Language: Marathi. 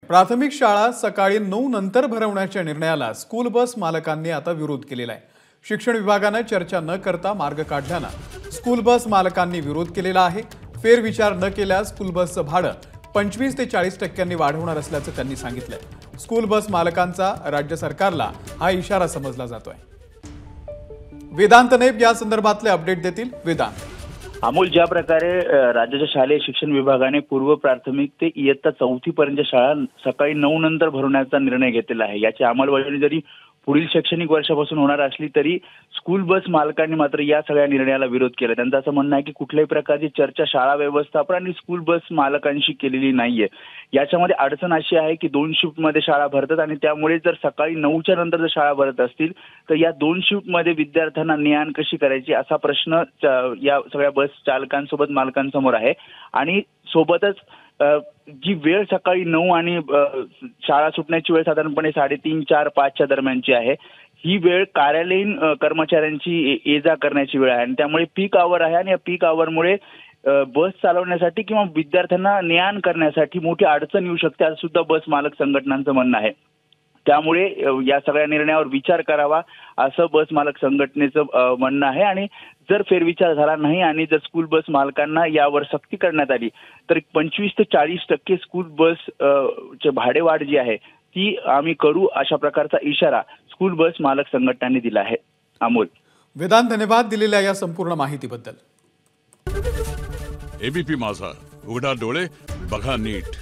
प्राथमिक शाळा सकाळी 9 नंतर भरवण्याच्या निर्णयाला स्कूल बस मालकांनी आता विरोध केलेला आहे। शिक्षण विभागाने चर्चा न करता मार्ग काढल्याने स्कूल बस मालकांनी विरोध केलेला आहे। फेरविचार न केल्यास स्कूल बसचं भाडं 25 ते 40% वाढवणार असल्याचं त्यांनी सांगितलंय। स्कूल बस मालकांचा राज्य सरकारला हा इशारा समजला जातोय। वेदांत नेब या संदर्भातले अपडेट देतील। वेदांत, अमोल, ज्या प्रकारे राज्याच्या शालेय शिक्षण विभागाने पूर्व प्राथमिक ते इयत्ता 4थी पर्यंत शाळा सकाळी 9 नंतर भरवण्याचा निर्णय घेतलेला आहे, याची अंमलबजावणी जरी पुढील शैक्षणिक वर्षापासून होणार असली तरी स्कूल बस मालकांनी मात्र या सगळ्या निर्णयाला विरोध केला। त्यांचं असं म्हणणं आहे की कुठल्याही प्रकारची चर्चा शाळा व्यवस्थापन आणि स्कूल बस मालकांशी केलेली नाहीये। याच्यामध्ये अडचण अशी आहे की 2 शिफ्टमध्ये शाळा भरतात आणि त्यामुळे जर सकाळी 9च्या नंतर जर शाळा भरत असतील तर या 2 शिफ्टमध्ये विद्यार्थ्यांना ने-आण कशी करायची असा प्रश्न या सगळ्या बस चालकांसोबत मालकांसमोर आहे। आणि सोबतच जी वेळ सकाळी 9 आणि शाळा सुटण्याची वेळ साधारणपणे 3:30, 4, 5च्या दरम्यानची आहे। ही वेळ कार्यालयीन कर्मचाऱ्यांची ये-जा करण्याची वेळ आहे आणि त्यामुळे पीक आवर आहे आणि या पीक आवरमुळे बस चालवण्यासाठी किंवा विद्यार्थ्यांना ने-आण करण्यासाठी मोठी अडचण येऊ शकते असं सुद्धा बस मालक संघटनांचं म्हणणं आहे। त्यामुळे या सगळ्या निर्णयावर विचार करावा असं बस मालक संघटनेचं म्हणणं आहे। आणि जर फेरविचार झाला नाही आणि जर स्कूल बस मालकांना यावर सक्ती करण्यात आली तर 25 ते 40% स्कूल बस चे भाडेवाढ जी आहे ती आम्ही करू अशा प्रकारचा इशारा स्कूल बस मालक संघटनांनी दिला आहे। अमोल, वेदांत, धन्यवाद दिलेल्या या संपूर्ण माहितीबद्दल। एबीपी माझा, उघडा डोळे बघा नीट।